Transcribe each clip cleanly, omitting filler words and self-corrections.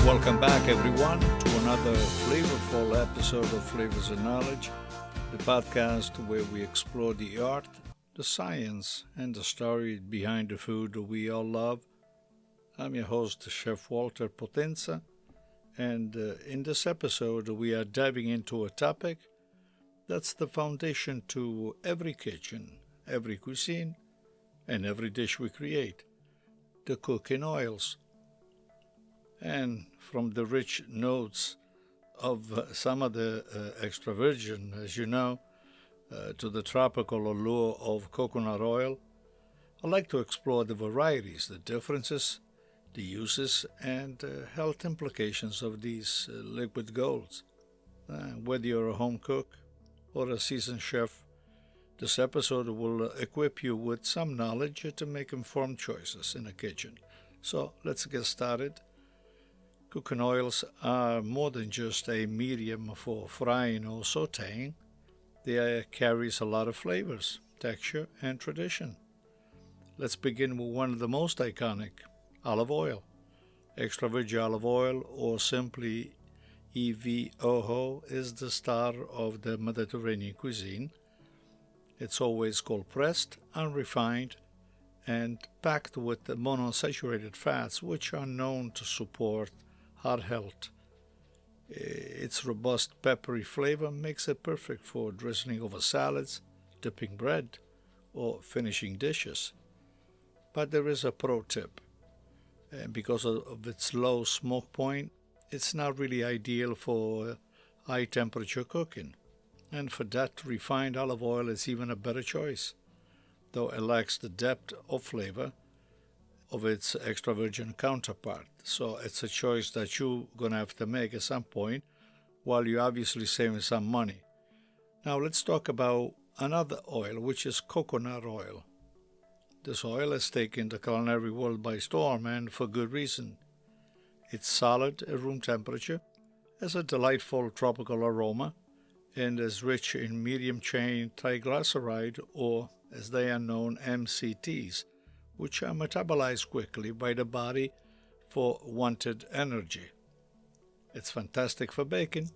Welcome back, everyone, to another flavorful episode of Flavors and Knowledge, the podcast where we explore the art, the science, and the story behind the food we all love. I'm your host, Chef Walter Potenza, and in this episode, we are diving into a topic that's the foundation to every kitchen, every cuisine, and every dish we create: the cooking oils. And from the rich notes of some of the extra virgin, as you know, to the tropical allure of coconut oil, I like to explore the varieties, the differences, the uses, and health implications of these liquid golds. Whether you're a home cook or a seasoned chef, this episode will equip you with some knowledge to make informed choices in the kitchen. So let's get started. Cooking oils are more than just a medium for frying or sautéing. They carries a lot of flavors, texture, and tradition. Let's begin with one of the most iconic, olive oil. Extra virgin olive oil, or simply EVOO, is the star of the Mediterranean cuisine. It's always cold pressed, unrefined, and packed with the monounsaturated fats, which are known to support heart health. Its robust peppery flavor makes it perfect for drizzling over salads, dipping bread, or finishing dishes. But there is a pro tip. And because of its low smoke point, it's not really ideal for high temperature cooking. And for that, refined olive oil is even a better choice, though it lacks the depth of flavor of its extra virgin counterpart. So it's a choice that you're going to have to make at some point, while you're obviously saving some money. Now let's talk about another oil, which is coconut oil. This oil has taken the culinary world by storm, and for good reason. It's solid at room temperature, has a delightful tropical aroma, and is rich in medium-chain triglyceride, or as they are known, MCTs, which are metabolized quickly by the body for wanted energy. It's fantastic for baking,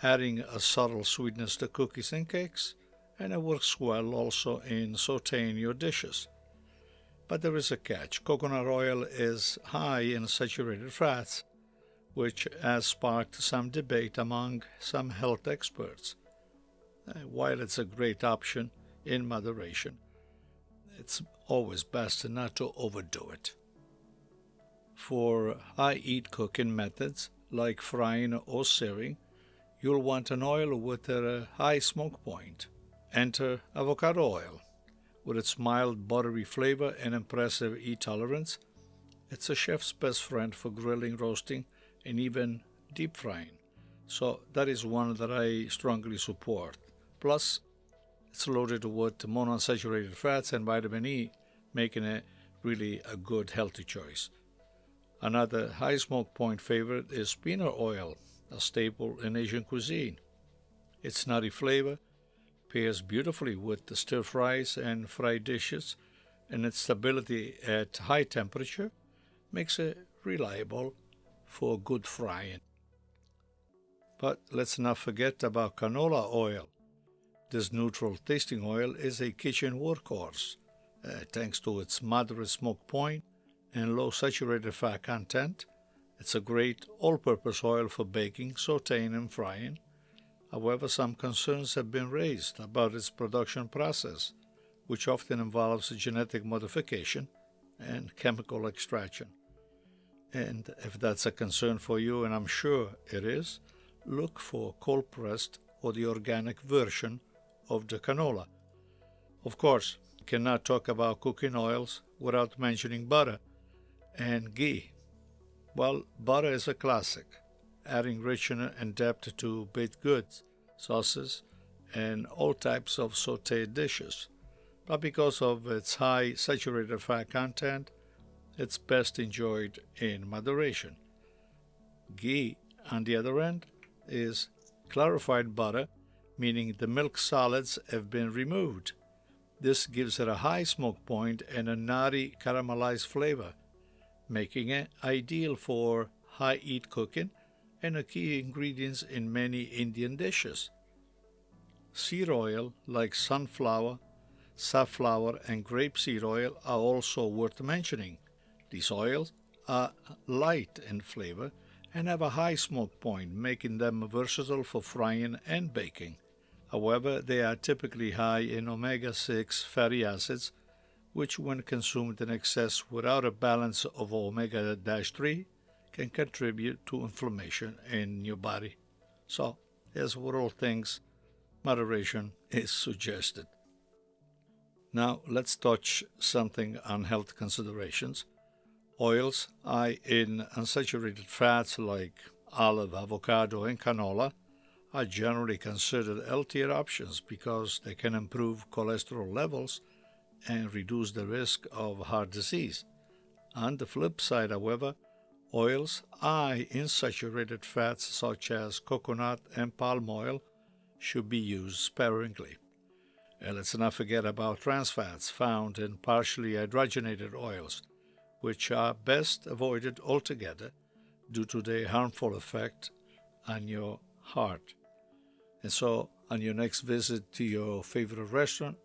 adding a subtle sweetness to cookies and cakes, and it works well also in sautéing your dishes. But there is a catch. Coconut oil is high in saturated fats, which has sparked some debate among some health experts. While it's a great option in moderation, it's always best not to overdo it. For high-heat cooking methods like frying or searing, you'll want an oil with a high smoke point. Enter avocado oil. With its mild, buttery flavor and impressive heat tolerance, it's a chef's best friend for grilling, roasting, and even deep frying. So that is one that I strongly support. Plus, it's loaded with monounsaturated fats and vitamin E, making it really a good, healthy choice. Another high smoke point favorite is peanut oil, a staple in Asian cuisine. Its nutty flavor pairs beautifully with the stir fries and fried dishes, and its stability at high temperature makes it reliable for good frying. But let's not forget about canola oil. This neutral tasting oil is a kitchen workhorse, thanks to its moderate smoke point and low saturated fat content. It's a great all-purpose oil for baking, sautéing, and frying. However, some concerns have been raised about its production process, which often involves genetic modification and chemical extraction. And if that's a concern for you, and I'm sure it is, look for cold-pressed or the organic version of the canola. Of course, you cannot talk about cooking oils without mentioning butter and ghee. Well, butter is a classic, adding richness and depth to baked goods, sauces, and all types of sautéed dishes. But because of its high saturated fat content, it's best enjoyed in moderation. Ghee, on the other end, is clarified butter, meaning the milk solids have been removed. This gives it a high smoke point and a nutty caramelized flavor, making it ideal for high-heat cooking and a key ingredient in many Indian dishes. Seed oil like sunflower, safflower, and grapeseed oil are also worth mentioning. These oils are light in flavor and have a high smoke point, making them versatile for frying and baking. However, they are typically high in omega-6 fatty acids, which when consumed in excess without a balance of omega-3 can contribute to inflammation in your body. So, as with all things, moderation is suggested. Now, let's touch something on health considerations. Oils high in unsaturated fats like olive, avocado, and canola are generally considered healthier options because they can improve cholesterol levels and reduce the risk of heart disease. On the flip side, however, oils high in saturated fats such as coconut and palm oil should be used sparingly. And let's not forget about trans fats found in partially hydrogenated oils, which are best avoided altogether due to their harmful effect on your heart. And so, on your next visit to your favorite restaurant,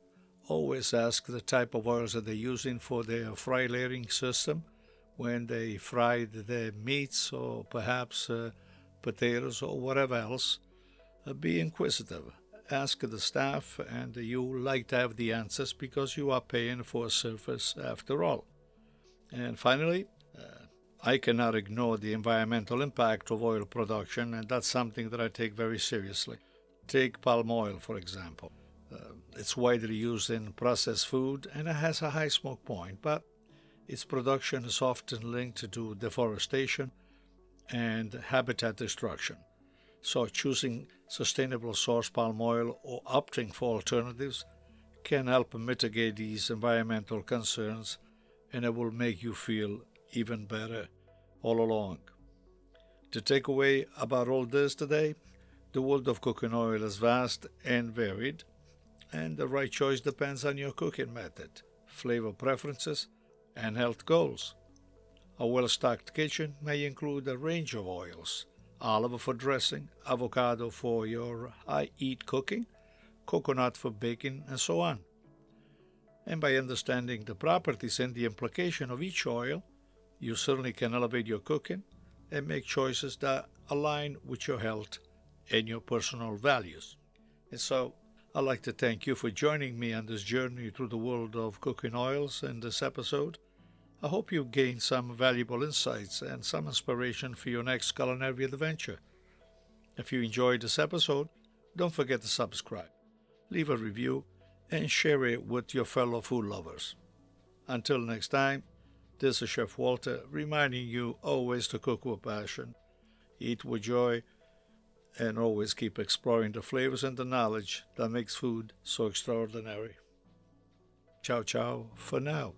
always ask the type of oils that they're using for their fry layering system when they fry their meats or perhaps potatoes or whatever else. Be inquisitive. Ask the staff, and you like to have the answers because you are paying for a service after all. And finally, I cannot ignore the environmental impact of oil production, and that's something that I take very seriously. Take palm oil, for example. It's widely used in processed food and it has a high smoke point, but its production is often linked to deforestation and habitat destruction. So choosing sustainable source palm oil or opting for alternatives can help mitigate these environmental concerns, and it will make you feel even better all along. The takeaway about all this today: the world of cooking oil is vast and varied, and the right choice depends on your cooking method, flavor preferences, and health goals. A well-stocked kitchen may include a range of oils: olive for dressing, avocado for your high-heat cooking, coconut for baking, and so on. And by understanding the properties and the implication of each oil, you certainly can elevate your cooking and make choices that align with your health and your personal values. And so, I'd like to thank you for joining me on this journey through the world of cooking oils in this episode. I hope you gained some valuable insights and some inspiration for your next culinary adventure. If you enjoyed this episode, don't forget to subscribe, leave a review, and share it with your fellow food lovers. Until next time, this is Chef Walter reminding you always to cook with passion, eat with joy, and always keep exploring the flavors and the knowledge that makes food so extraordinary. Ciao, ciao for now.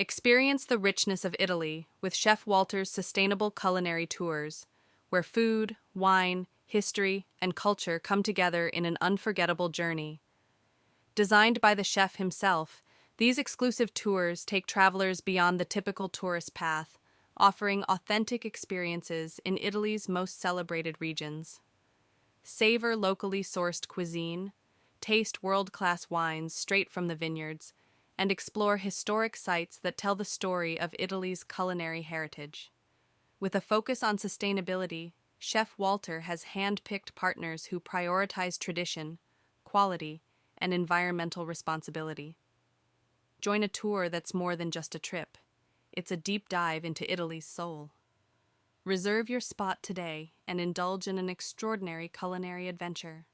Experience the richness of Italy with Chef Walter's sustainable culinary tours, where food, wine, history, and culture come together in an unforgettable journey. Designed by the chef himself, these exclusive tours take travelers beyond the typical tourist path, offering authentic experiences in Italy's most celebrated regions. Savor locally sourced cuisine, taste world-class wines straight from the vineyards, and explore historic sites that tell the story of Italy's culinary heritage. With a focus on sustainability, Chef Walter has hand-picked partners who prioritize tradition, quality, and environmental responsibility. Join a tour that's more than just a trip. It's a deep dive into Italy's soul. Reserve your spot today and indulge in an extraordinary culinary adventure.